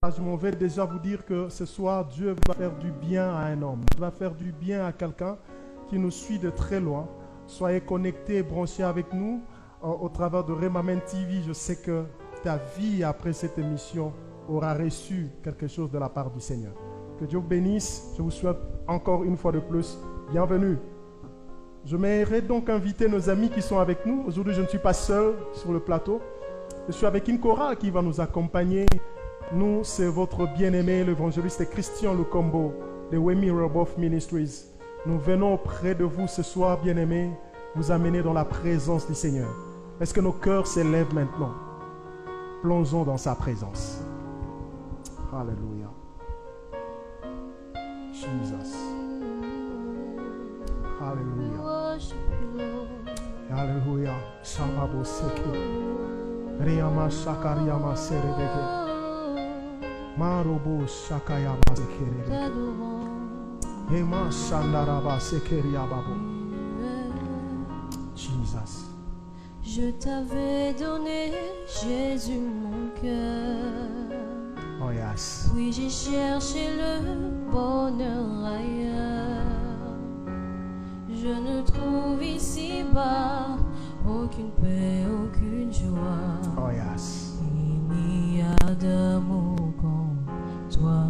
Je m'en vais déjà vous dire que ce soir, Dieu va faire du bien à un homme. Il va faire du bien à quelqu'un qui nous suit de très loin. Soyez connectés et branchés avec nous au travers de Remamen TV. Je sais que ta vie après cette émission aura reçu quelque chose de la part du Seigneur. Que Dieu vous bénisse. Je vous souhaite encore une fois de plus, bienvenue. Je m'aimerais donc inviter nos amis qui sont avec nous. Aujourd'hui, je ne suis pas seul sur le plateau. Je suis avec une chorale qui va nous accompagner. Nous, c'est votre bien-aimé, l'évangéliste Christian Lukombo de Wemi Rehoboth Ministries. Nous venons auprès de vous ce soir, bien-aimés, vous amener dans la présence du Seigneur. Est-ce que nos cœurs s'élèvent maintenant? Plongeons dans sa présence. Alléluia. Jesus. Alléluia. Alléluia. Shababo seke. Riyama shakariyama serebeke. Marobo shakayama sekerebe. Ema shandaraba sekeriababo. Jesus. Je t'avais donné, Jésus, mon cœur. Oh yes. Oui, j'ai cherché le bonheur ailleurs. Je ne trouve ici-bas aucune paix, aucune joie. Oh yes. Il n'y a d'amour qu'en toi.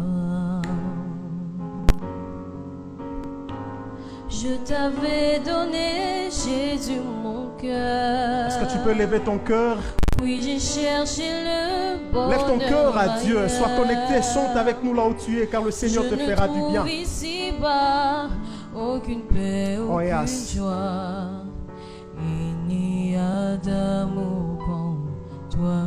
Je t'avais donné, Jésus, mon cœur. Est-ce que tu peux lever ton cœur? Oui, j'ai cherché le bonheur. Lève ton cœur à Dieu. ailleurs. Sois connecté. Chante avec nous là où tu es, car le Seigneur te fera du bien. Je ne trouve ici-bas aucune paix, aucune Oh, yes. joie. Il n'y a d'amour qu'en toi.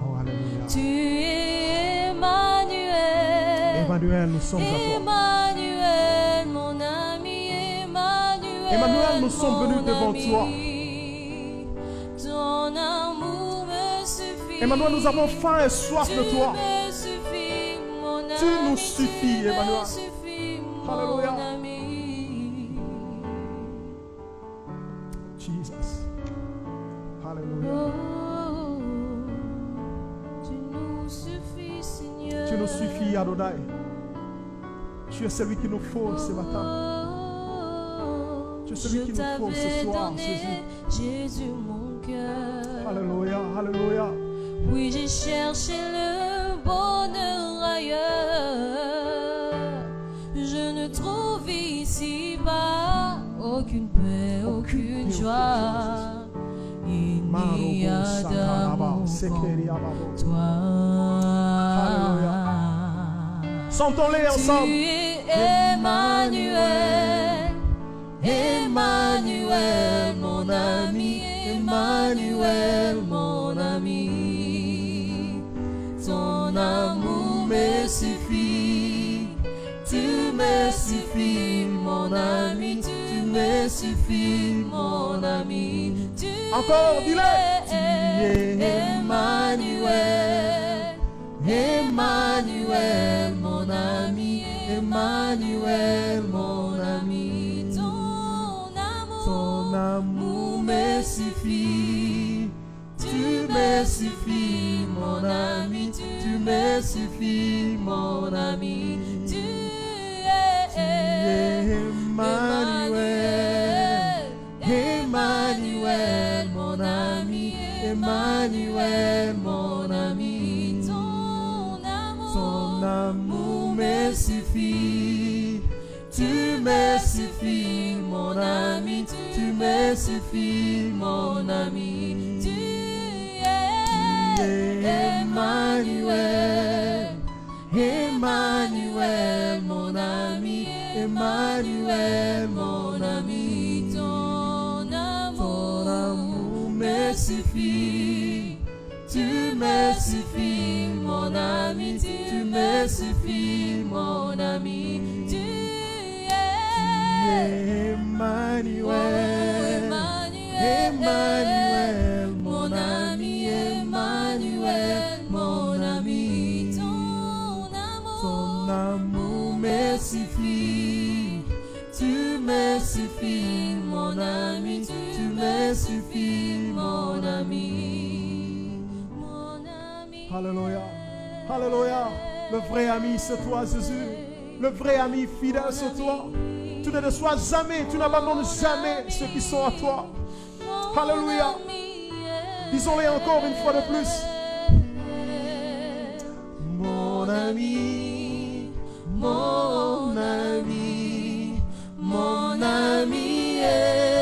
Oh, alléluia. Tu es Emmanuel. Emmanuel, nous sommes à toi. Emmanuel, mon ami, Emmanuel. Emmanuel, nous sommes venus mon devant ami. toi. Ton amour me suffit. Emmanuel, nous avons faim et soif de toi. Tu me suffis, mon ami. Tu nous suffis, Tu me Emmanuel. suffis, mon Alléluia. ami. Jesus. Alléluia. Oh, tu nous suffis, Seigneur. Tu nous suffis, Adonai. Tu es celui qu'il nous faut ce matin. Tu es celui qu'il nous faut ce soir, Jésus. Jésus, mon cœur. Alléluia, alléluia. Oui, j'ai cherché le bonheur ailleurs. Je ne trouve ici-bas aucune paix, aucune joie. Il n'y a d'amour qu'en toi. Chantons-les ensemble. Tu es Emmanuel, Emmanuel, mon ami, Emmanuel, mon ami. Ton amour me suffit, tu me suffis, mon ami, tu me suffis, mon ami. Tu Encore, dis-le. es Emmanuel, Emmanuel, mon ami, Emmanuel, mon ami. Ton amour me suffit, tu me suffis, mon ami, tu me suffis, mon ami. Tu es Emmanuel, Emmanuel, mon ami, Emmanuel, mon ami. Ton amour me suffit, tu me suffis, mon ami, tu me suffis, mon ami. Tu es Emmanuel, Emmanuel, mon ami, Emmanuel, mon ami. Ton amour me suffit, tu me suffis, mon ami, tu me suffis, mon ami. Tu es Emmanuel, Emmanuel, mon ami, Emmanuel, mon ami. Ton amour me suffit, tu me suffis, mon ami, tu me suffis, mon ami. Mon ami. Alléluia. Alléluia. Le vrai ami, c'est toi, Jésus. Le vrai ami fidèle, c'est toi. Tu ne déçois jamais, tu n'abandonnes jamais ceux qui sont à toi. Alléluia. Disons-les encore une fois de plus. Mon ami, mon ami, mon ami est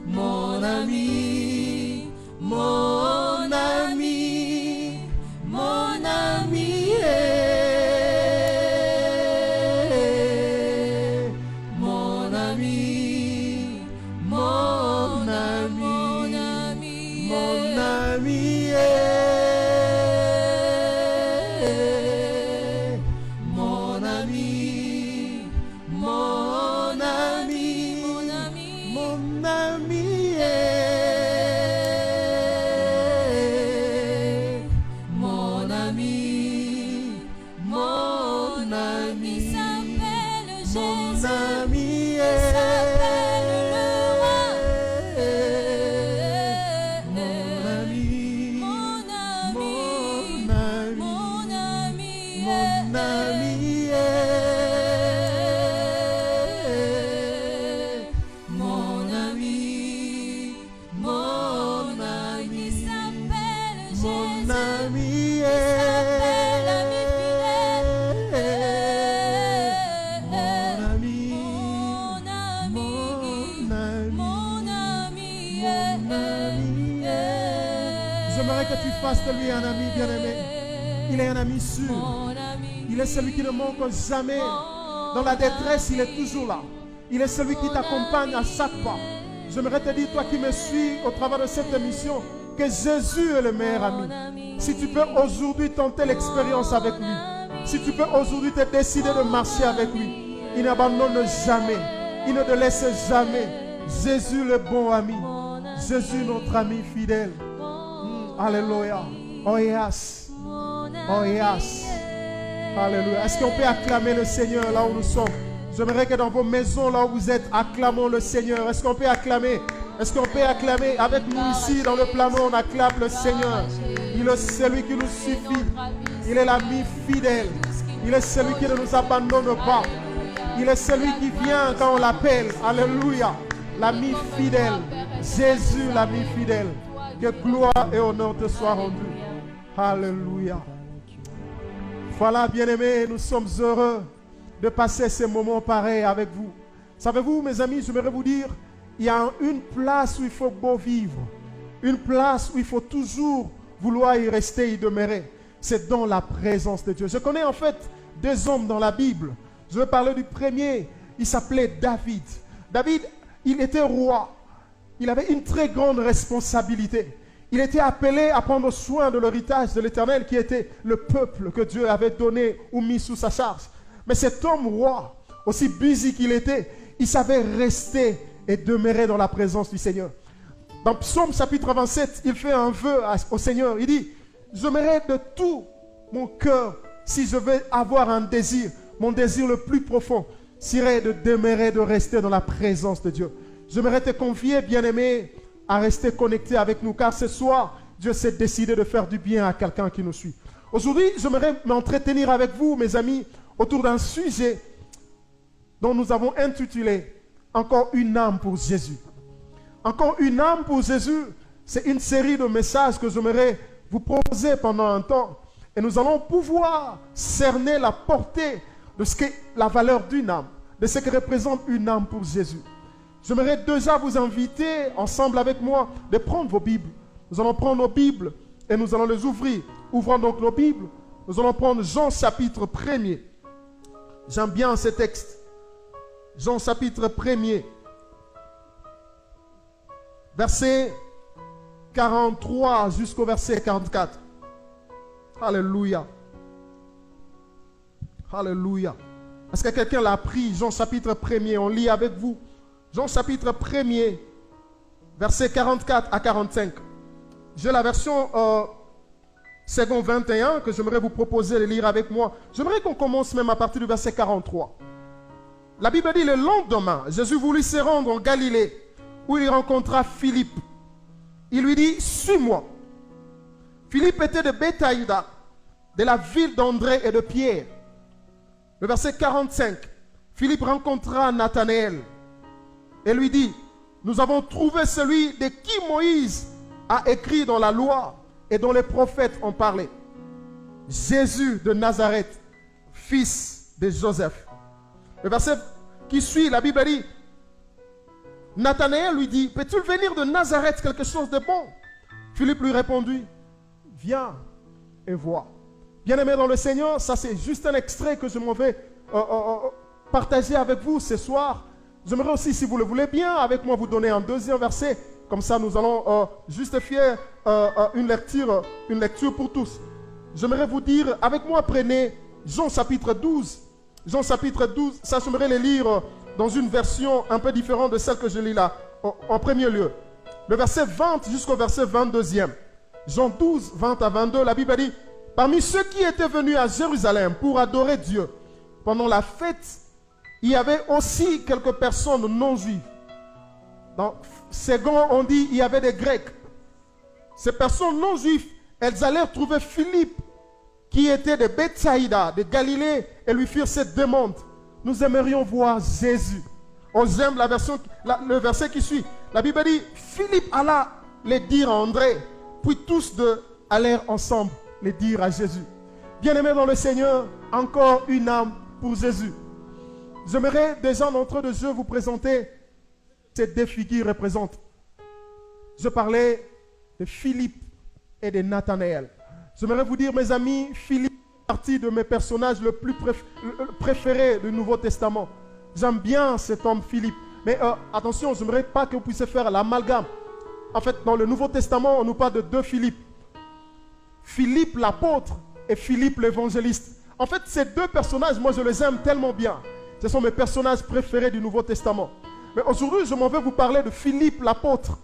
mon ami, mon ami, mon ami est mon ami, mon ami, mon ami est mon ami, mon ami, mon ami est mon ami, mon ami, mon ami J'aimerais que tu fasses de lui un ami bien-aimé. Il est un ami sûr. Il est celui qui ne manque jamais. Dans la détresse, il est toujours là. Il est celui qui t'accompagne à chaque pas. J'aimerais te dire, toi qui me suis au travers de cette émission, que Jésus est le meilleur ami. Si tu peux aujourd'hui tenter l'expérience avec lui, si tu peux aujourd'hui te décider de marcher avec lui, il n'abandonne jamais. Il ne te laisse jamais. Jésus le bon ami. Jésus notre ami fidèle. Alléluia. Oh yes. Oh yes. Alléluia. Est-ce qu'on peut acclamer le Seigneur là où nous sommes? J'aimerais que dans vos maisons là où vous êtes, acclamons le Seigneur. Est-ce qu'on peut acclamer? Est-ce qu'on peut acclamer avec nous ici dans le plano? On acclame le Seigneur. Il est celui qui nous suffit. Il est l'ami fidèle. Il est celui qui ne nous abandonne pas. Il est celui qui vient quand on l'appelle. Alléluia. L'ami fidèle. Jésus, l'ami fidèle. Que gloire et honneur te soient rendus. Alléluia. Voilà, bien-aimés, nous sommes heureux de passer ces moments pareils avec vous. Savez-vous, mes amis, j'aimerais vous dire, il y a une place où il faut beau vivre. Une place où il faut toujours vouloir y rester, y demeurer. C'est dans la présence de Dieu. Je connais en fait deux hommes dans la Bible. Je vais parler du premier. Il s'appelait David. David, il était roi. Il avait une très grande responsabilité. Il était appelé à prendre soin de l'héritage de l'Éternel qui était le peuple que Dieu avait donné ou mis sous sa charge. Mais cet homme roi, aussi busy qu'il était, il savait rester et demeurer dans la présence du Seigneur. Dans Psaume chapitre 27, il fait un vœu au Seigneur. Il dit, j'aimerais de tout mon cœur, si je veux avoir un désir, mon désir le plus profond, serait de demeurer, de rester dans la présence de Dieu. J'aimerais te confier, bien-aimé, à rester connecté avec nous, car ce soir, Dieu s'est décidé de faire du bien à quelqu'un qui nous suit. Aujourd'hui, j'aimerais m'entretenir avec vous, mes amis, autour d'un sujet dont nous avons intitulé « Encore une âme pour Jésus ». Encore une âme pour Jésus, c'est une série de messages que j'aimerais vous proposer pendant un temps. Et nous allons pouvoir cerner la portée de ce qu'est la valeur d'une âme, de ce que représente une âme pour Jésus. J'aimerais déjà vous inviter, ensemble avec moi, de prendre vos Bibles. Nous allons prendre nos Bibles et nous allons les ouvrir. Ouvrons donc nos Bibles. Nous allons prendre Jean chapitre 1er. J'aime bien ce texte. Jean chapitre 1er. Verset 43 jusqu'au verset 44. Alléluia. Alléluia. Est-ce que quelqu'un l'a pris? Jean chapitre 1er. On lit avec vous. Jean chapitre 1er, verset 44 à 45. J'ai la version second 21 que j'aimerais vous proposer de lire avec moi. J'aimerais qu'on commence même à partir du verset 43. La Bible dit, le lendemain, Jésus voulut se rendre en Galilée, où il rencontra Philippe. il lui dit, suis-moi. Philippe était de Bethsaïda, de la ville d'André et de Pierre. Le verset 45, Philippe rencontra Nathanaël et lui dit, nous avons trouvé celui de qui Moïse a écrit dans la loi et dont les prophètes ont parlé. Jésus de Nazareth, fils de Joseph. Le verset qui suit, la Bible dit, Nathanaël lui dit, peux-tu venir de Nazareth quelque chose de bon? Philippe lui répondit, viens et vois. Bien-aimés dans le Seigneur, ça c'est juste un extrait que je m'en vais partager avec vous ce soir. J'aimerais aussi, si vous le voulez bien, avec moi vous donner un deuxième verset. Comme ça, nous allons justifier une lecture pour tous. J'aimerais vous dire, avec moi, prenez Jean chapitre 12. Jean chapitre 12, ça j'aimerais le lire dans une version un peu différente de celle que je lis là, en premier lieu. Le verset 20 jusqu'au verset 22e. Jean 12, 20 à 22, la Bible dit, parmi ceux qui étaient venus à Jérusalem pour adorer Dieu, pendant la fête, il y avait aussi quelques personnes non juives. Dans second, on dit il y avait des Grecs. Ces personnes non juives, elles allèrent trouver Philippe, qui était de Bethsaïda, de Galilée, et lui firent cette demande. Nous aimerions voir Jésus. On aime le verset qui suit. La Bible dit, Philippe alla les dire à André, puis tous deux allèrent ensemble les dire à Jésus. Bien-aimés dans le Seigneur, encore une âme pour Jésus. J'aimerais déjà d'entrée de jeu vous présenter ces deux figures représentent. Je parlais de Philippe et de Nathanaël. J'aimerais vous dire, mes amis, Philippe est partie de mes personnages le plus préférés du Nouveau Testament. J'aime bien cet homme Philippe. Mais attention, je n'aimerais pas que vous puissiez faire l'amalgame. En fait, dans le Nouveau Testament, on nous parle de deux Philippe. Philippe l'apôtre et Philippe l'évangéliste. En fait, ces deux personnages, moi je les aime tellement bien. Ce sont mes personnages préférés du Nouveau Testament. Mais aujourd'hui, je m'en vais vous parler de Philippe l'apôtre.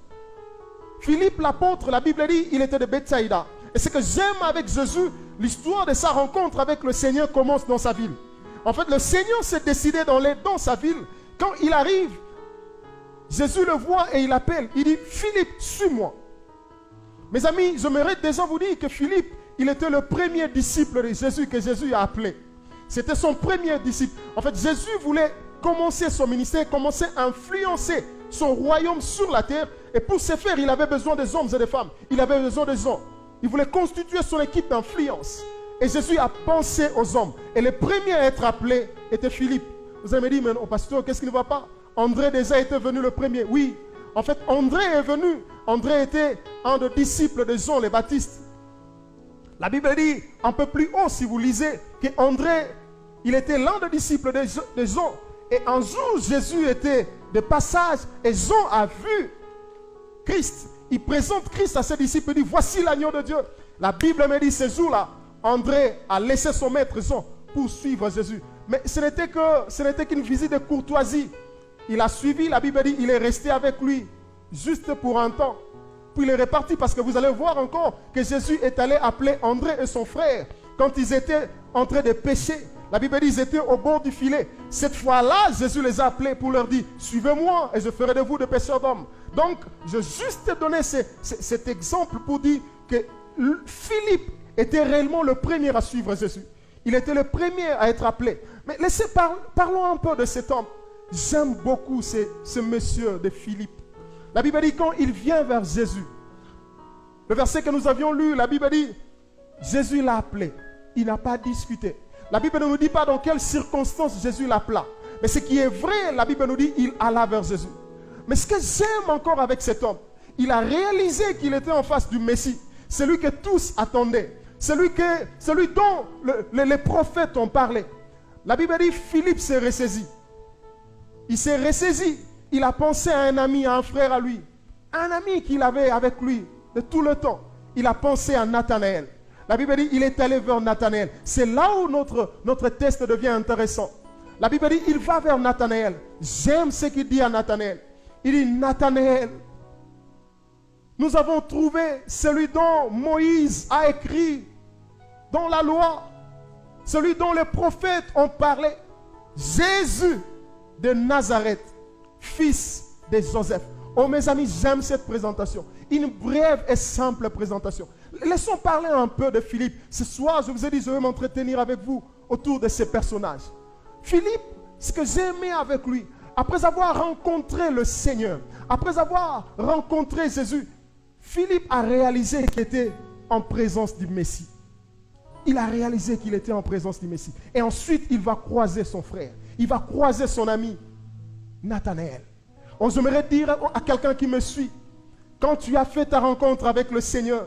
Philippe l'apôtre, la Bible dit, il était de Bethsaïda. Et ce que j'aime avec Jésus, l'histoire de sa rencontre avec le Seigneur commence dans sa ville. En fait, le Seigneur s'est décidé d'aller dans sa ville. Quand il arrive, Jésus le voit et il appelle. Il dit, Philippe, suis-moi. Mes amis, j'aimerais déjà vous dire que Philippe, il était le premier disciple de Jésus que Jésus a appelé. C'était son premier disciple. En fait, Jésus voulait commencer son ministère, commencer à influencer son royaume sur la terre. Et pour ce faire, il avait besoin des hommes et des femmes. Il avait besoin des hommes. Il voulait constituer son équipe d'influence. Et Jésus a pensé aux hommes. Et le premier à être appelé était Philippe. Vous avez dit, mais non, pasteur, qu'est-ce qui ne va pas? André déjà était venu le premier. Oui, en fait, André est venu. André était un des disciples de Jean le Baptiste. La Bible dit, un peu plus haut, si vous lisez, qu'André, il était l'un des disciples de Jean. Et un jour, Jésus était de passage et Jean a vu Christ. Il présente Christ à ses disciples et dit, voici l'agneau de Dieu. La Bible me dit, ce jour-là, André a laissé son maître Jean pour suivre Jésus. Mais ce n'était qu'une visite de courtoisie. Il a suivi, la Bible dit, il est resté avec lui juste pour un temps. Puis il est reparti parce que vous allez voir encore que Jésus est allé appeler André et son frère quand ils étaient en train de pêcher. La Bible dit, ils étaient au bord du filet. Cette fois-là, Jésus les a appelés pour leur dire, suivez-moi et je ferai de vous des pêcheurs d'hommes. Donc, je juste donner cet exemple pour dire que Philippe était réellement le premier à suivre Jésus. Il était le premier à être appelé. Mais parlons un peu de cet homme. J'aime beaucoup ce monsieur de Philippe. La Bible dit, quand il vient vers Jésus, le verset que nous avions lu, la Bible dit, Jésus l'a appelé. Il n'a pas discuté. La Bible ne nous dit pas dans quelles circonstances Jésus l'appela. Mais ce qui est vrai, la Bible nous dit, il alla vers Jésus. Mais ce que j'aime encore avec cet homme, il a réalisé qu'il était en face du Messie. Celui que tous attendaient. Celui dont les prophètes ont parlé. La Bible dit, Philippe s'est ressaisi. Il s'est ressaisi. Il a pensé à un ami, à un frère à lui. Un ami qu'il avait avec lui de tout le temps. Il a pensé à Nathanaël. La Bible dit, il est allé vers Nathanaël. C'est là où notre test devient intéressant. La Bible dit, il va vers Nathanaël. J'aime ce qu'il dit à Nathanaël. Il dit, Nathanaël, nous avons trouvé celui dont Moïse a écrit dans la loi. Celui dont les prophètes ont parlé. Jésus de Nazareth, fils de Joseph. Oh mes amis, j'aime cette présentation. Une brève et simple présentation. Laissons parler un peu de Philippe. Ce soir, je vous ai dit, je vais m'entretenir avec vous autour de ces personnages. Philippe, ce que j'aimais avec lui, après avoir rencontré le Seigneur, après avoir rencontré Jésus, Philippe a réalisé qu'il était en présence du Messie. Il a réalisé qu'il était en présence du Messie. Et ensuite, il va croiser son frère. Il va croiser son ami, Nathanaël. Oh, j'aimerais dire à quelqu'un qui me suit, quand tu as fait ta rencontre avec le Seigneur,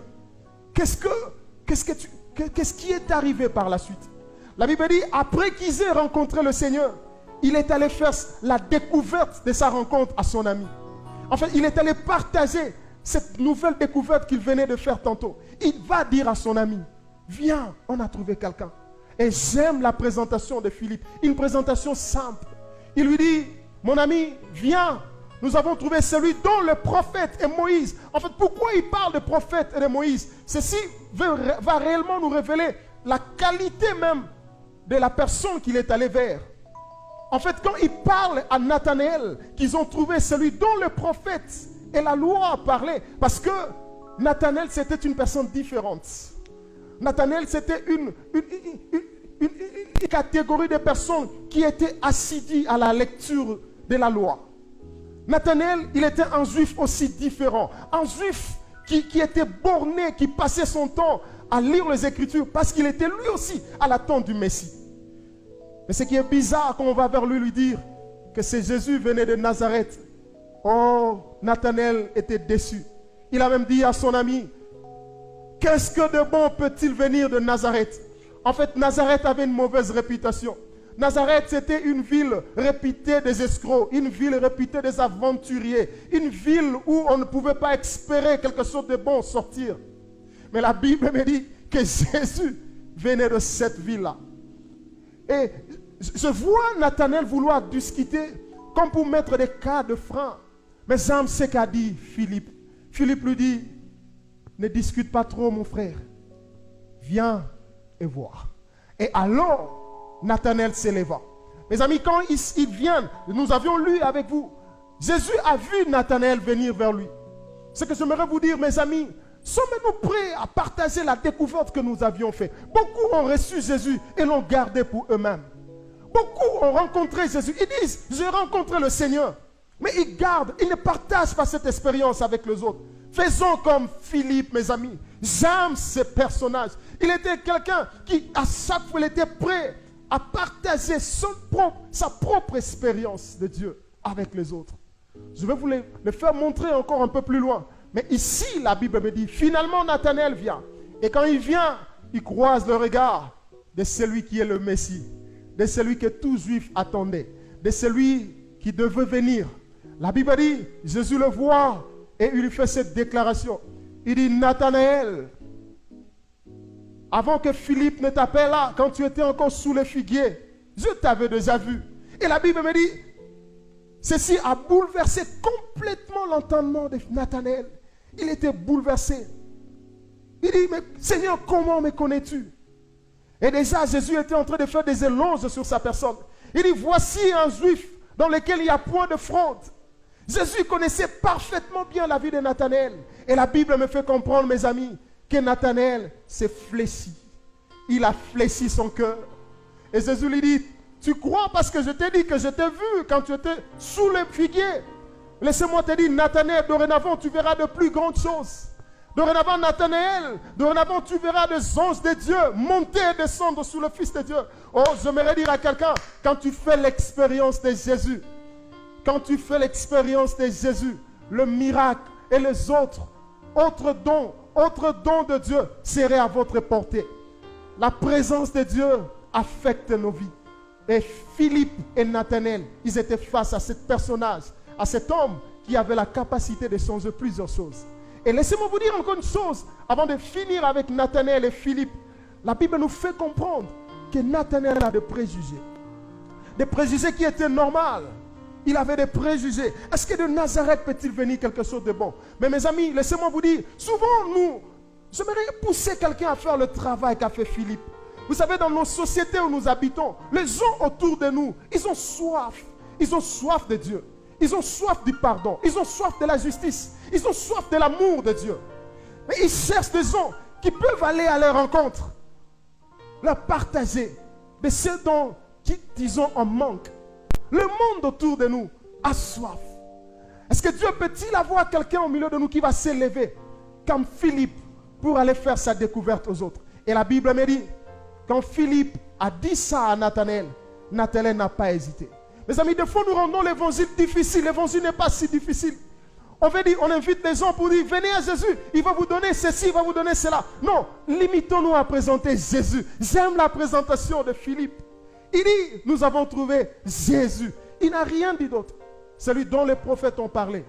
qu'est-ce qui est arrivé par la suite? La Bible dit, après qu'ils aient rencontré le Seigneur, il est allé faire la découverte de sa rencontre à son ami. En fait, il est allé partager cette nouvelle découverte qu'il venait de faire tantôt. Il va dire à son ami, viens, on a trouvé quelqu'un. Et j'aime la présentation de Philippe, une présentation simple. Il lui dit, mon ami, viens, nous avons trouvé celui dont le prophète est Moïse. En fait, pourquoi il parle de prophète et de Moïse? Ceci va réellement nous révéler la qualité même de la personne qu'il est allé vers. En fait, quand il parle à Nathanaël, qu'ils ont trouvé celui dont le prophète et la loi a parlé, parce que Nathanaël, c'était une personne différente. Nathanaël, c'était une catégorie de personnes qui étaient assidues à la lecture de la loi. Nathanaël, il était un juif aussi différent. Un juif qui était borné, qui passait son temps à lire les Écritures parce qu'il était lui aussi à l'attente du Messie. Mais ce qui est bizarre quand on va vers lui dire que c'est Jésus venait de Nazareth. Oh, Nathanaël était déçu. Il a même dit à son ami, qu'est-ce que de bon peut-il venir de Nazareth? En fait, Nazareth avait une mauvaise réputation. Nazareth, c'était une ville réputée des escrocs, une ville réputée des aventuriers, une ville où on ne pouvait pas espérer quelque chose de bon sortir. Mais la Bible me dit que Jésus venait de cette ville-là. Et je vois Nathanaël vouloir discuter comme pour mettre des cas de frein. Mais j'aime ce qu'a dit Philippe. Philippe lui dit, ne discute pas trop mon frère. Viens et vois. Et alors, Nathanaël s'éleva. Mes amis, quand ils viennent, nous avions lu avec vous, Jésus a vu Nathanaël venir vers lui. Ce que j'aimerais vous dire, mes amis, sommes-nous prêts à partager la découverte que nous avions faite? Beaucoup ont reçu Jésus et l'ont gardé pour eux-mêmes. Beaucoup ont rencontré Jésus. Ils disent, j'ai rencontré le Seigneur. Mais ils gardent, ils ne partagent pas cette expérience avec les autres. Faisons comme Philippe, mes amis. J'aime ce personnage. Il était quelqu'un qui, à chaque fois, il était prêt à partager sa propre expérience de Dieu avec les autres. Je vais vous le faire montrer encore un peu plus loin. Mais ici, la Bible me dit, finalement, Nathanaël vient. Et quand il vient, il croise le regard de celui qui est le Messie, de celui que tout juif attendait, de celui qui devait venir. La Bible dit, Jésus le voit et il lui fait cette déclaration. Il dit, Nathanaël, avant que Philippe ne t'appelle là, quand tu étais encore sous le figuier, je t'avais déjà vu. Et la Bible me dit, ceci a bouleversé complètement l'entendement de Nathanaël. Il était bouleversé. Il dit, mais Seigneur, comment me connais-tu? Et déjà, Jésus était en train de faire des éloges sur sa personne. Il dit, voici un juif dans lequel il n'y a point de fraude. Jésus connaissait parfaitement bien la vie de Nathanaël. Et la Bible me fait comprendre, mes amis, que Nathanaël s'est fléchi. Il a fléchi son cœur. Et Jésus lui dit, tu crois parce que je t'ai dit que je t'ai vu quand tu étais sous le figuier. Laissez-moi te dire, Nathanaël, dorénavant, tu verras de plus grandes choses. Dorénavant, Nathanaël, dorénavant, tu verras des anges de Dieu monter et descendre sous le Fils de Dieu. Oh, j'aimerais dire à quelqu'un, quand tu fais l'expérience de Jésus, quand tu fais l'expérience de Jésus, le miracle et les autres dons de Dieu seraient à votre portée. La présence de Dieu affecte nos vies. Et Philippe et Nathanaël, ils étaient face à ce personnage, à cet homme qui avait la capacité de changer plusieurs choses. Et laissez-moi vous dire encore une chose, avant de finir avec Nathanaël et Philippe. La Bible nous fait comprendre que Nathanaël a des préjugés. Des préjugés qui étaient normaux. Il avait des préjugés. Est-ce que de Nazareth peut-il venir quelque chose de bon? Mais mes amis, laissez-moi vous dire, souvent j'aimerais pousser quelqu'un à faire le travail qu'a fait Philippe. Vous savez, dans nos sociétés où nous habitons, les gens autour de nous, ils ont soif. Ils ont soif de Dieu. Ils ont soif du pardon. Ils ont soif de la justice. Ils ont soif de l'amour de Dieu. Mais ils cherchent des gens qui peuvent aller à leur rencontre, leur partager de ce dont ils ont en manque. Le monde autour de nous a soif. Est-ce que Dieu peut-il avoir quelqu'un au milieu de nous qui va s'élever comme Philippe pour aller faire sa découverte aux autres? Et la Bible me dit, quand Philippe a dit ça à Nathanaël, Nathanaël n'a pas hésité. Mes amis, des fois nous rendons l'évangile difficile. L'évangile n'est pas si difficile. On invite les gens pour dire, venez à Jésus, il va vous donner ceci, il va vous donner cela. Non, limitons-nous à présenter Jésus. J'aime la présentation de Philippe. Il dit, nous avons trouvé Jésus. Il n'a rien dit d'autre. Celui dont les prophètes ont parlé.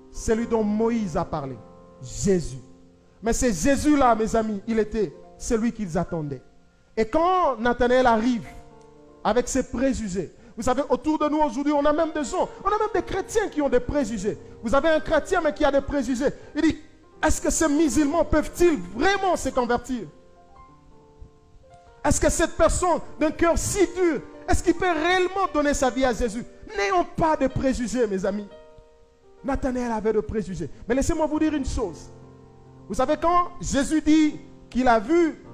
Celui dont Moïse a parlé. Jésus. Mais c'est Jésus-là, mes amis, il était celui qu'ils attendaient. Et quand Nathanaël arrive avec ses préjugés, vous savez, autour de nous aujourd'hui, on a même des gens, on a même des chrétiens qui ont des préjugés. Vous avez un chrétien mais qui a des préjugés. Il dit, est-ce que ces musulmans peuvent-ils vraiment se convertir? Est-ce que cette personne d'un cœur si dur, est-ce qu'il peut réellement donner sa vie à Jésus? N'ayons pas de préjugés, mes amis. Nathanaël avait de préjugés. Mais laissez-moi vous dire une chose. Vous savez, quand Jésus dit qu'il a vu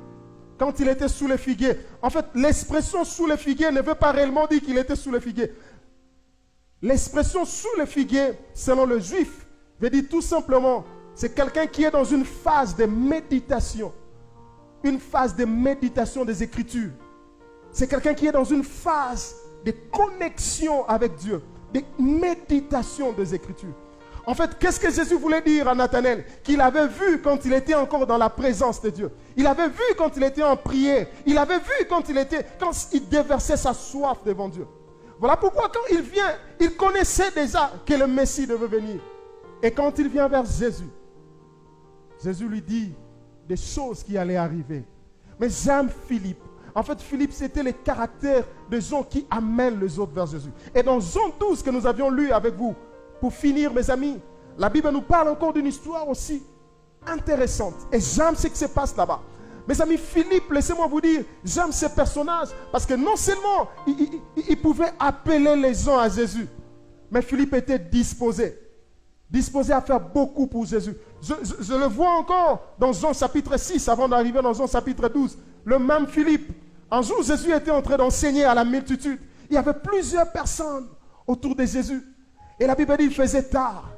quand il était sous les figuiers, en fait, l'expression sous les figuiers ne veut pas réellement dire qu'il était sous les figuiers. L'expression sous les figuiers, selon le juif, veut dire tout simplement, c'est quelqu'un qui est dans une phase de méditation. Une phase de méditation des Écritures. C'est quelqu'un qui est dans une phase de connexion avec Dieu, de méditation des Écritures. En fait, qu'est-ce que Jésus voulait dire à Nathanaël? Qu'il avait vu quand il était encore dans la présence de Dieu. Il avait vu quand il était en prière. Il avait vu quand il déversait sa soif devant Dieu. Voilà pourquoi quand il vient, il connaissait déjà que le Messie devait venir. Et quand il vient vers Jésus, Jésus lui dit des choses qui allaient arriver. Mais j'aime Philippe. En fait, Philippe, c'était le caractère des gens qui amènent les autres vers Jésus. Et dans Jean 12 que nous avions lu avec vous, pour finir, mes amis, la Bible nous parle encore d'une histoire aussi intéressante. Et j'aime ce qui se passe là-bas. Mes amis, Philippe, laissez-moi vous dire, j'aime ce personnage parce que non seulement il pouvait appeler les gens à Jésus, mais Philippe était disposé à faire beaucoup pour Jésus. Je le vois encore dans Jean chapitre 6, avant d'arriver dans Jean chapitre 12. Le même Philippe, un jour Jésus était en train d'enseigner à la multitude. Il y avait plusieurs personnes autour de Jésus. Et la Bible dit qu'il faisait tard.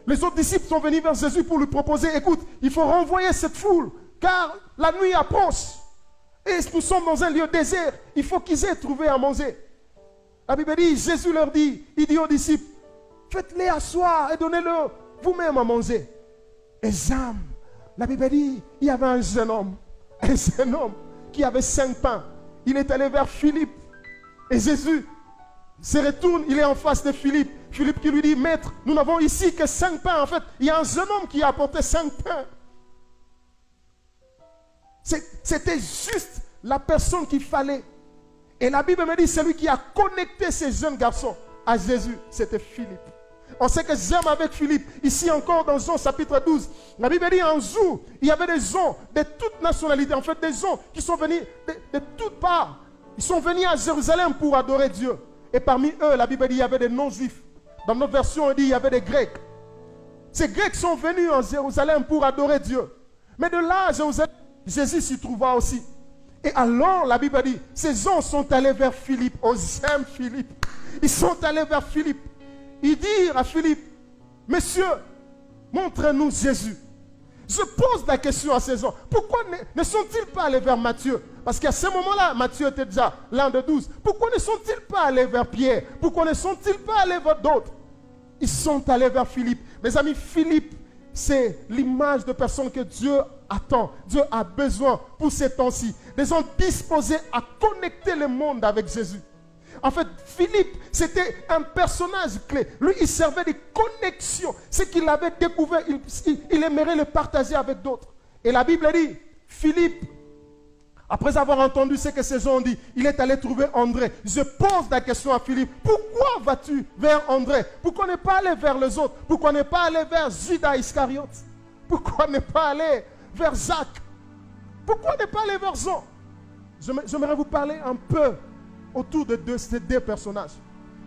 Les autres disciples sont venus vers Jésus pour lui proposer, écoute, il faut renvoyer cette foule, car la nuit approche. Et nous sommes dans un lieu désert. Il faut qu'ils aient trouvé à manger. La Bible dit, Jésus leur dit, il dit aux disciples, faites-les asseoir et donnez-leur vous-même à manger. Et j'aime. La Bible dit, il y avait un jeune homme qui avait 5 pains. Il est allé vers Philippe. Et Jésus se retourne, il est en face de Philippe. Philippe qui lui dit, maître, nous n'avons ici que 5 pains. En fait, il y a un jeune homme qui a apporté 5 pains. C'était juste la personne qu'il fallait. Et la Bible me dit, celui qui a connecté ces jeunes garçons à Jésus, c'était Philippe. On sait que j'aime avec Philippe. Ici encore dans Jean chapitre 12. La Bible dit, un jour, il y avait des gens de toutes nationalités. En fait, des gens qui sont venus de toutes parts. Ils sont venus à Jérusalem pour adorer Dieu. Et parmi eux, la Bible dit, il y avait des non-juifs. Dans notre version, on dit, il y avait des Grecs. Ces Grecs sont venus en Jérusalem pour adorer Dieu. Mais de là, à Jérusalem, Jésus s'y trouva aussi. Et alors, la Bible dit, ces gens sont allés vers Philippe. Oh, j'aime Philippe. Ils sont allés vers Philippe. Ils dirent à Philippe, monsieur, montre-nous Jésus. Je pose la question à ces gens. Pourquoi ne sont-ils pas allés vers Matthieu? Parce qu'à ce moment-là, Matthieu était déjà l'un des 12. Pourquoi ne sont-ils pas allés vers Pierre? Pourquoi ne sont-ils pas allés vers d'autres? Ils sont allés vers Philippe. Mes amis, Philippe, c'est l'image de personnes que Dieu attend. Dieu a besoin pour ces temps-ci. Des gens disposés à connecter le monde avec Jésus. En fait, Philippe, c'était un personnage clé. Lui, il servait de connexion. Ce qu'il avait découvert, il aimerait le partager avec d'autres. Et la Bible dit, Philippe, après avoir entendu ce que ces gens ont dit, il est allé trouver André. Je pose la question à Philippe, pourquoi vas-tu vers André? Pourquoi ne pas aller vers les autres? Pourquoi ne pas aller vers Judas Iscariote? Pourquoi ne pas aller vers Jacques? Pourquoi ne pas aller vers Jean? J'aimerais vous parler un peu autour de ces deux personnages.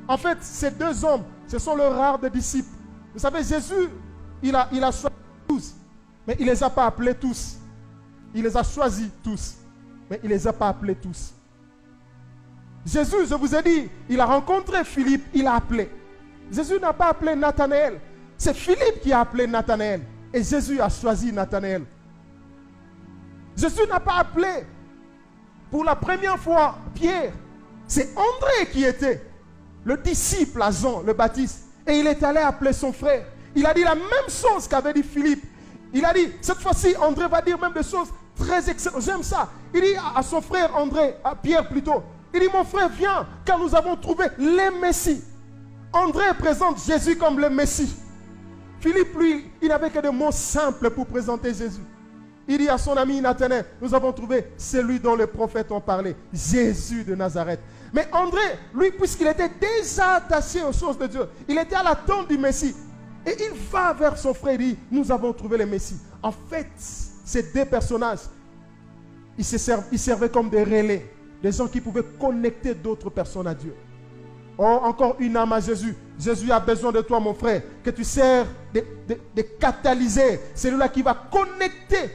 En fait, ces deux hommes Ce sont le rare des disciples. Vous savez, Jésus, il a choisi tous, mais il ne les a pas appelés tous. Il les a choisis tous, mais il ne les a pas appelés tous. Jésus, je vous ai dit, il a rencontré Philippe, il a appelé. Jésus n'a pas appelé Nathanaël. C'est Philippe qui a appelé Nathanaël. Et Jésus a choisi Nathanaël. Jésus n'a pas appelé pour la première fois Pierre. C'est André qui était le disciple à Jean le Baptiste. Et il est allé appeler son frère. Il a dit la même chose qu'avait dit Philippe. Il a dit, cette fois-ci, André va dire même des choses très excellentes. J'aime ça. Il dit à son frère André, à Pierre plutôt, il dit, mon frère, viens, car nous avons trouvé les Messies. André présente Jésus comme le Messie. Philippe, lui, il n'avait que des mots simples pour présenter Jésus. Il dit à son ami Nathanaël, nous avons trouvé celui dont les prophètes ont parlé, Jésus de Nazareth. Mais André, lui, puisqu'il était déjà attaché aux choses de Dieu, il était à l'attente du Messie. Et il va vers son frère et dit, nous avons trouvé le Messie. En fait, ces deux personnages, ils servaient comme des relais, des gens qui pouvaient connecter d'autres personnes à Dieu. Oh, encore une âme à Jésus. Jésus a besoin de toi, mon frère, que tu sers de catalyseur. C'est lui-là qui va connecter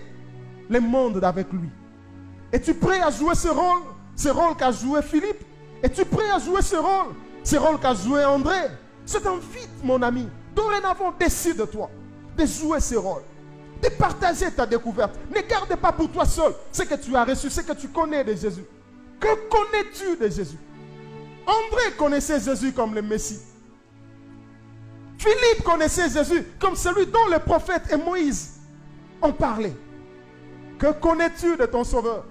le monde avec lui. Es-tu prêt à jouer ce rôle qu'a joué Philippe? Es-tu prêt à jouer ce rôle qu'a joué André? Je t'invite, mon ami, dorénavant, décide-toi de jouer ce rôle, de partager ta découverte. Ne garde pas pour toi seul ce que tu as reçu, ce que tu connais de Jésus. Que connais-tu de Jésus? André connaissait Jésus comme le Messie. Philippe connaissait Jésus comme celui dont les prophètes et Moïse ont parlé. Que connais-tu de ton Sauveur?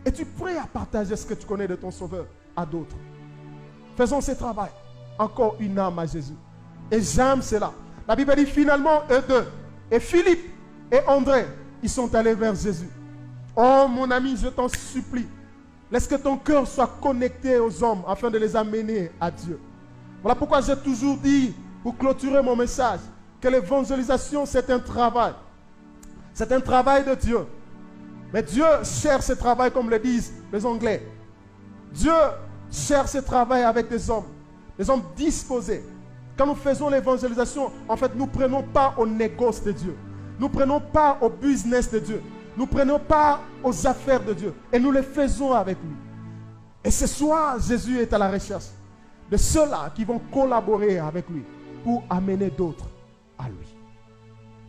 Es-tu prêt à partager ce que tu connais de ton Sauveur à d'autres? Faisons ce travail. Encore une âme à Jésus. Et j'aime cela. La Bible dit finalement, eux deux, et Philippe et André, ils sont allés vers Jésus. Oh mon ami, je t'en supplie. Laisse que ton cœur soit connecté aux hommes afin de les amener à Dieu. Voilà pourquoi j'ai toujours dit, pour clôturer mon message, que l'évangélisation c'est un travail. C'est un travail de Dieu. Mais Dieu cherche ce travail comme le disent les Anglais. Dieu cherche ce travail avec des hommes disposés. Quand nous faisons l'évangélisation, en fait, nous ne prenons pas au négoce de Dieu. Nous ne prenons pas au business de Dieu. Nous ne prenons pas aux affaires de Dieu. Et nous les faisons avec lui. Et ce soir, Jésus est à la recherche de ceux-là qui vont collaborer avec lui pour amener d'autres à lui.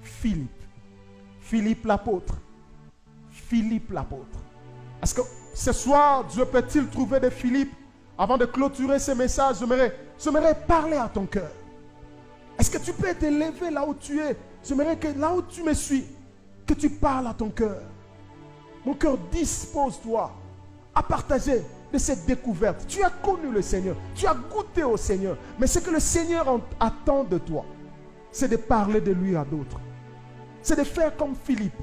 Philippe l'apôtre. Est-ce que ce soir, Dieu peut-il trouver des Philippe? Avant de clôturer ce message, j'aimerais parler à ton cœur. Est-ce que tu peux te lever là où tu es? J'aimerais que là où tu me suis, que tu parles à ton cœur. Mon cœur, dispose-toi à partager de cette découverte. Tu as connu le Seigneur, tu as goûté au Seigneur. Mais ce que le Seigneur attend de toi, c'est de parler de lui à d'autres. C'est de faire comme Philippe.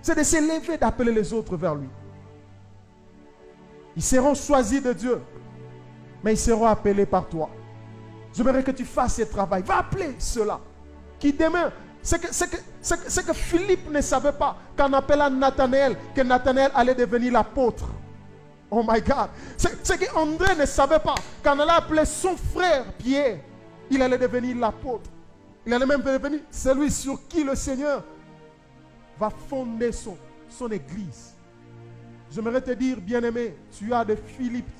C'est de se lever, d'appeler les autres vers lui. Ils seront choisis de Dieu, mais ils seront appelés par toi. J'aimerais que tu fasses ce travail. Va appeler ceux-là qui demain, c'est que Philippe ne savait pas qu'en appelant Nathanaël, que Nathanaël allait devenir l'apôtre. Oh my God. C'est que André ne savait pas qu'en allant appeler son frère Pierre, il allait devenir l'apôtre. Il allait même devenir celui sur qui le Seigneur va fonder son église. J'aimerais te dire, bien-aimé, tu as de Philippe,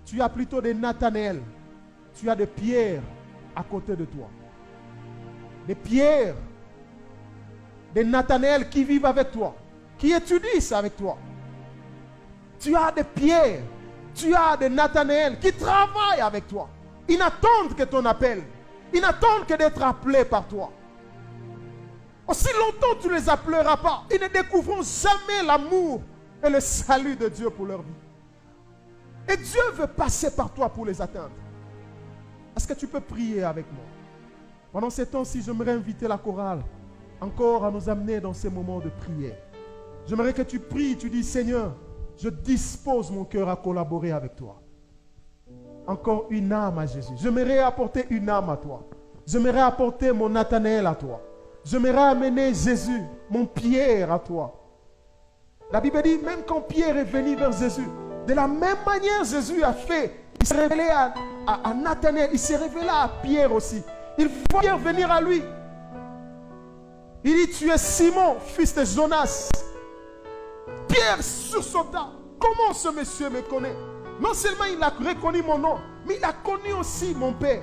tu as plutôt de Nathanaël, tu as de Pierre à côté de toi. Des Pierre, des Nathanaël qui vivent avec toi, qui étudient avec toi. Tu as des Pierre, tu as des Nathanaël qui travaillent avec toi. Ils n'attendent que ton appel. Ils n'attendent que d'être appelés par toi. Aussi longtemps tu ne les appelleras pas, ils ne découvriront jamais l'amour et le salut de Dieu pour leur vie. Et Dieu veut passer par toi pour les atteindre. Est-ce que tu peux prier avec moi? Pendant ces temps-ci, j'aimerais inviter la chorale encore à nous amener dans ces moments de prière. J'aimerais que tu pries, tu dis, Seigneur, je dispose mon cœur à collaborer avec toi. Encore une âme à Jésus. J'aimerais apporter une âme à toi. J'aimerais apporter mon Nathanaël à toi. J'aimerais amener Jésus, mon Pierre à toi. La Bible dit, même quand Pierre est venu vers Jésus, de la même manière Jésus a fait. Il s'est révélé à Nathanaël, il s'est révélé à Pierre aussi. Il faut bien venir à lui. Il dit, tu es Simon, fils de Jonas. Pierre sursauta. Comment ce monsieur me connaît? Non seulement il a reconnu mon nom, mais il a connu aussi mon Père.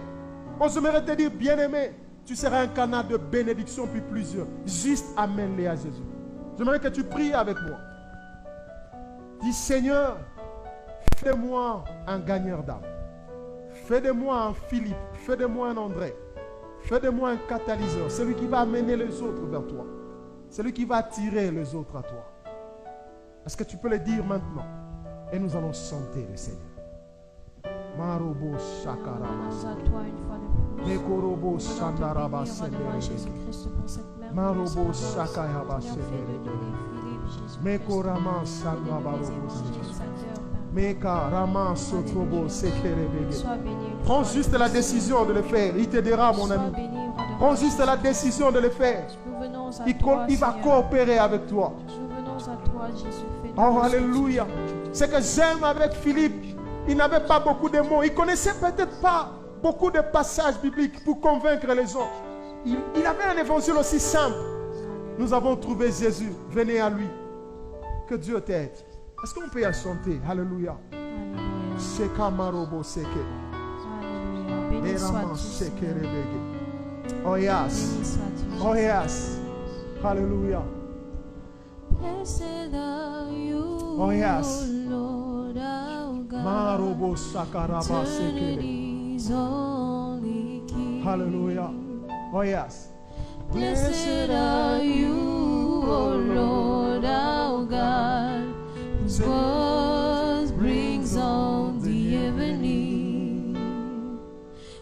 Bon, j'aimerais te dire, bien-aimé, tu seras un canal de bénédiction puis plusieurs. Juste amène-les à Jésus. J'aimerais que tu pries avec moi. Dis, Seigneur, fais de moi un gagneur d'âme. Fais de moi un Philippe. Fais de moi un André. Fais de moi un catalyseur. Celui qui va amener les autres vers toi. Celui qui va attirer les autres à toi. Est-ce que tu peux le dire maintenant? Et nous allons chanter le Seigneur. Marobo Shakaraba. À toi une fois de plus. Nekorobo Shandaraba Rendez-moi Jésus-Christ pour cette merveilleuse Marobo œuvre. Shakayaba Seigneur, fais de donner Philippe, Jésus-Christ. Mekorama Fais Shandaraba. de donner les évangélisateurs, Père. Meka Rama Sotrobo Sekerebege. Sois béni une Prends fois juste de la plus. décision de le faire. Il t'aidera, mon Sois ami. béni une fois de Prends plus. juste la décision de le faire. Nous venons à Il, toi, il va Seigneur. coopérer avec toi. Nous venons à toi, Jésus. Fais de Oh, nous ce que tu alléluia. veux. Ce que j'aime avec Philippe, il n'avait pas beaucoup de mots. Il connaissait peut-être pas beaucoup de passages bibliques pour convaincre les gens. Il avait un évangile aussi simple. Nous avons trouvé Jésus. Venez à lui. Que Dieu t'aide. Est-ce qu'on peut y chanter? Alléluia. Alléluia. Shekamarobo seke. Alléluia. Béni Erama sois-tu, Seigneur. sekerebege. Oh yes. Béni sois-tu, Oh Jésus. yes. Hallelujah. Blessed are you, Oh, yes. Lord our God. Marobo sakaraba sekere. Eternity's only King. Hallelujah. Oh yes. Blessed are you, O Lord our God, whose word brings on the evening.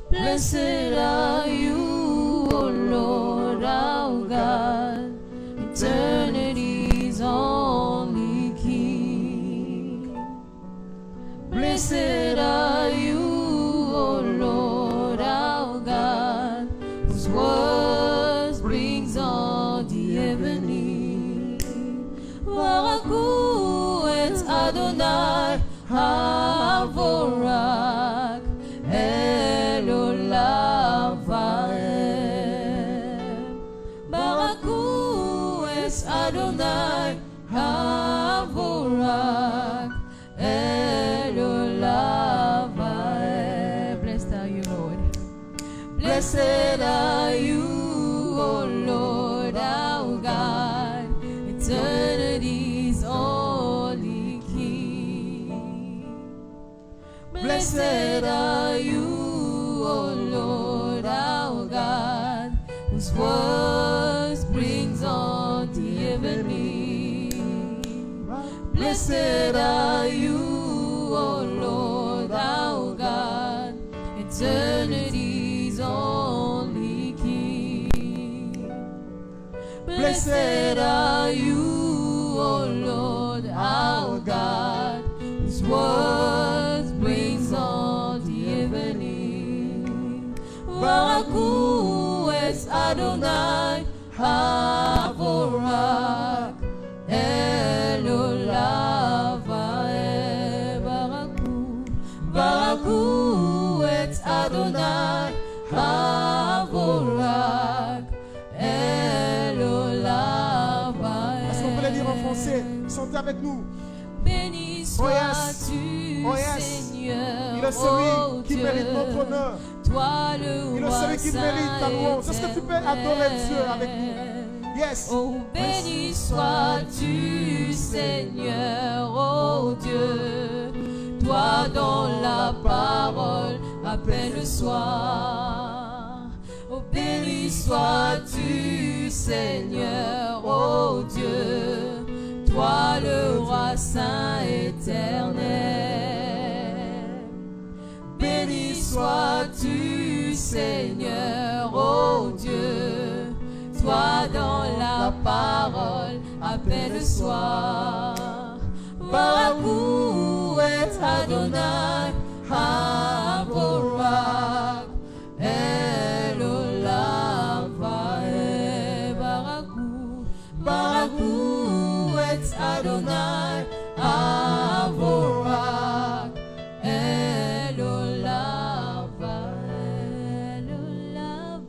Blessed are you, O Lord our God, eternity's only King. Blessed are you, O Lord our God, whose word brings on the evening. Barakuu et Adonai Havorak Elolam Vaem. Barakuu et Adonai Havorak Elolam Vaem. Blessed are you, Lord. Blessed are you, O Lord our God, eternity's only King. Blessed are you, O Lord our God, whose words brings on the evening. Blessed are you, O Lord our God, eternity's only King. Blessed are you, O Lord our God, whose words brings on the evening. Barakuu es Adonai Havorak Elolam Vaem. Barakuu et Adonai Havorak Elolam Vaem. Est-ce qu'on peut le dire en français? Chantez avec nous. Béni Oh, yes. sois-tu, Oh, yes. Seigneur, Il est celui oh qui Dieu. mérite notre honneur. Toi le Il est roi celui qui mérite ta louange. Est-ce que tu peux adorer Dieu avec nous? Saint-Éternel. Yes. Oh, béni sois-tu, Seigneur, oh Dieu, toi dont la parole appelle le soir. Oh, béni sois-tu, Seigneur, oh Dieu, toi le roi saint éternel. Béni sois-tu, Seigneur, oh Dieu, toi dans la parole appelle le soir. Barakuu et Adonai Havorak Elolam Vaem. Barakuu et Adonai Havorak Elolam Vaem. Elolam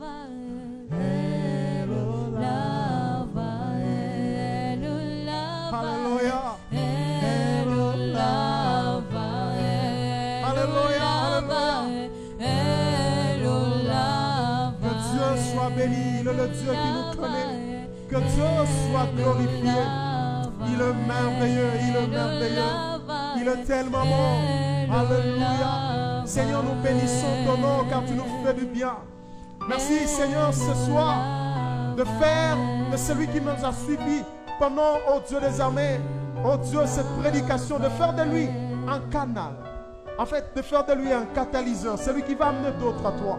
Dieu qui nous connaît. Que Dieu soit glorifié. Il est merveilleux, il est merveilleux. Il est tellement bon. Alléluia. Seigneur, nous bénissons ton nom car tu nous fais du bien. Merci Seigneur ce soir de faire de celui qui nous a suivis pendant, oh Dieu des armées, oh Dieu, cette prédication, de faire de lui un canal. En fait, de faire de lui un catalyseur, celui qui va amener d'autres à toi.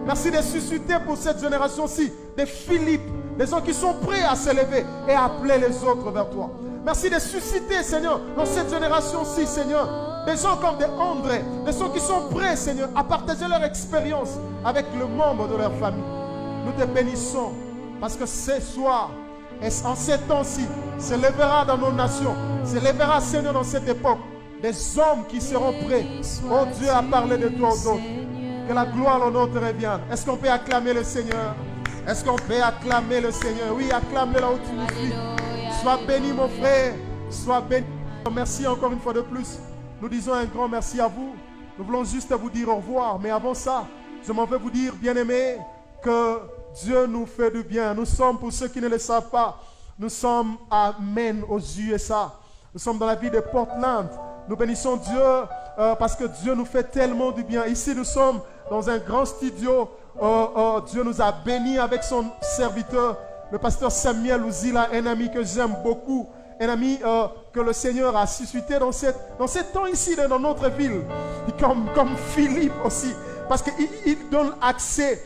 Merci de susciter pour cette génération-ci des Philippe, des gens qui sont prêts à s'élever et à appeler les autres vers toi. Merci de susciter, Seigneur, dans cette génération-ci, Seigneur, des gens comme des André, des gens qui sont prêts, Seigneur, à partager leur expérience avec le membre de leur famille. Nous te bénissons parce que ce soir, et en ces temps-ci, s'élèvera dans nos nations, s'élèvera, Seigneur, dans cette époque, des hommes qui seront prêts, oh Dieu, à parler de toi aux autres. Que la gloire, l'honneur te revienne. Est-ce qu'on peut acclamer le Seigneur? Est-ce qu'on peut acclamer le Seigneur? Oui, acclame-le là où tu nous suis. Sois béni, mon frère. Sois béni. Merci encore une fois de plus. Nous disons un grand merci à vous. Nous voulons juste vous dire au revoir. Mais avant ça, je m'en vais vous dire, bien-aimés, que Dieu nous fait du bien. Nous sommes, pour ceux qui ne le savent pas, nous sommes à Maine, aux USA. Nous sommes dans la ville de Portland. Nous bénissons Dieu parce que Dieu nous fait tellement du bien. Ici, nous sommes dans un grand studio. Dieu nous a bénis avec son serviteur, le pasteur Samuel Ouzila, un ami que j'aime beaucoup, un ami que le Seigneur a suscité dans cet temps ici, dans notre ville, comme Philippe aussi, parce qu'il donne accès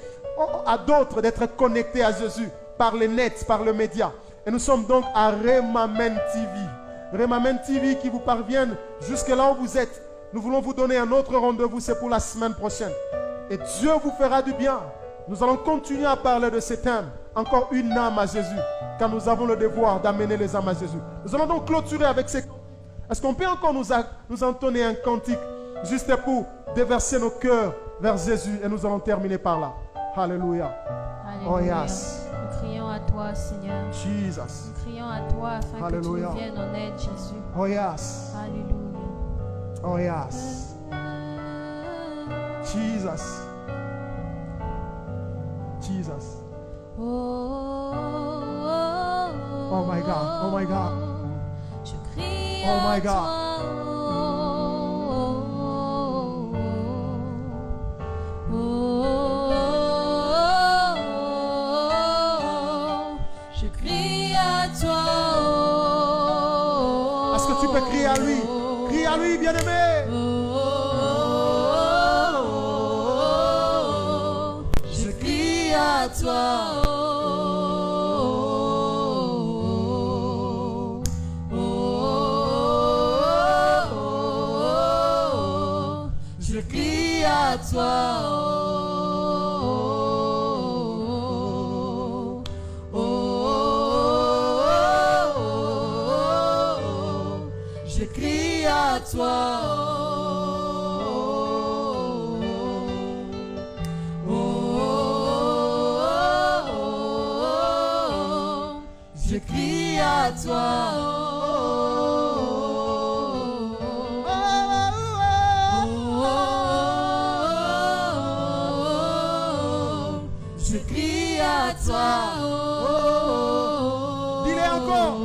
à d'autres d'être connectés à Jésus par le net, par le média. Et nous sommes donc à Remamen TV. Remamen TV qui vous parviennent jusque là où vous êtes. Nous voulons vous donner un autre rendez-vous, c'est pour la semaine prochaine. Et Dieu vous fera du bien. Nous allons continuer à parler de ce thème. Encore une âme à Jésus, car nous avons le devoir d'amener les âmes à Jésus. Nous allons donc clôturer avec ces... Est-ce qu'on peut encore nous entonner un cantique juste pour déverser nos cœurs vers Jésus et nous allons terminer par là. Alléluia. Oh yes. Nous crions à toi, Seigneur. Jesus. Nous crions à toi afin Alléluia. que tu nous viennes en aide, Jésus. Oh yes. Alléluia. Oh yes. Jesus. Jesus. Oh, Oh my God. Oh my God. Je crie Oh my à God. toi. Je crie à toi. Est-ce que tu peux crier à lui? Crie à lui, bien-aimé. Je crie à toi. Je crie à toi. Je crie à toi. Je crie à toi. Je crie à toi. Dis-le encore.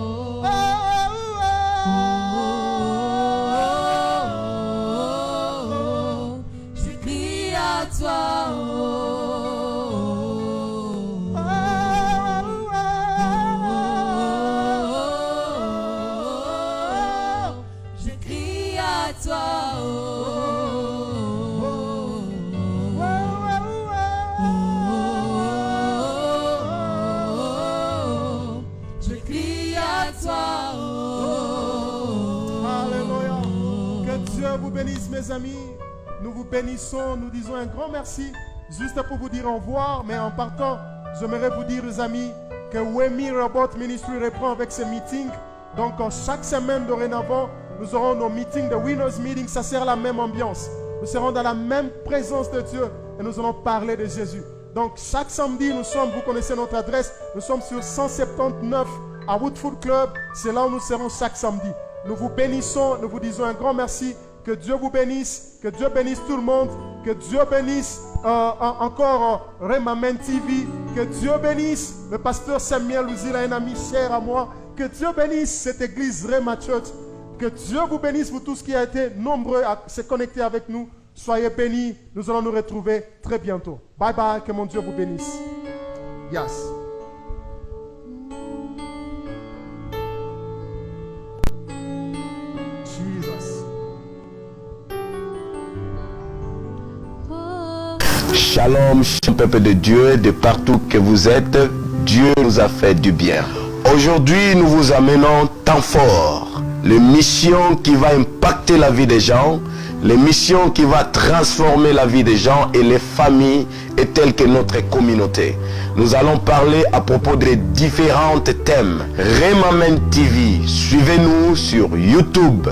Je crie à toi. Je crie à toi. Je crie à toi. Alléluia. Que Dieu vous bénisse, mes amis. Nous vous bénissons, nous disons un grand merci. Juste pour vous dire au revoir, mais en partant, j'aimerais vous dire, les amis, que Wemi Robot Ministry reprend avec ses meetings. Donc, chaque semaine dorénavant, nous aurons nos meetings de Winners Meeting. Ça sera la même ambiance. Nous serons dans la même présence de Dieu et nous allons parler de Jésus. Donc, chaque samedi, nous sommes, vous connaissez notre adresse, nous sommes sur 179 à Woodfoot Club. C'est là où nous serons chaque samedi. Nous vous bénissons, nous vous disons un grand merci. Que Dieu vous bénisse, que Dieu bénisse tout le monde, que Dieu bénisse encore Remamen TV. Que Dieu bénisse le pasteur Samuel Ouzila, un ami cher à moi. Que Dieu bénisse cette église Rema Church. Que Dieu vous bénisse pour tous qui a été nombreux à se connecter avec nous. Soyez bénis. Nous allons nous retrouver très bientôt. Bye bye. Que mon Dieu vous bénisse. Yes. Jesus. Shalom, peuple de Dieu, de partout que vous êtes, Dieu nous a fait du bien. Aujourd'hui, nous vous amenons temps fort, l'émission qui va impacter la vie des gens, l'émission qui va transformer la vie des gens et les familles et telles que notre communauté. Nous allons parler à propos de différents thèmes. Remamen TV, suivez-nous sur YouTube,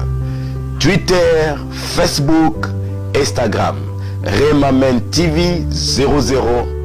Twitter, Facebook, Instagram. Remamen TV 00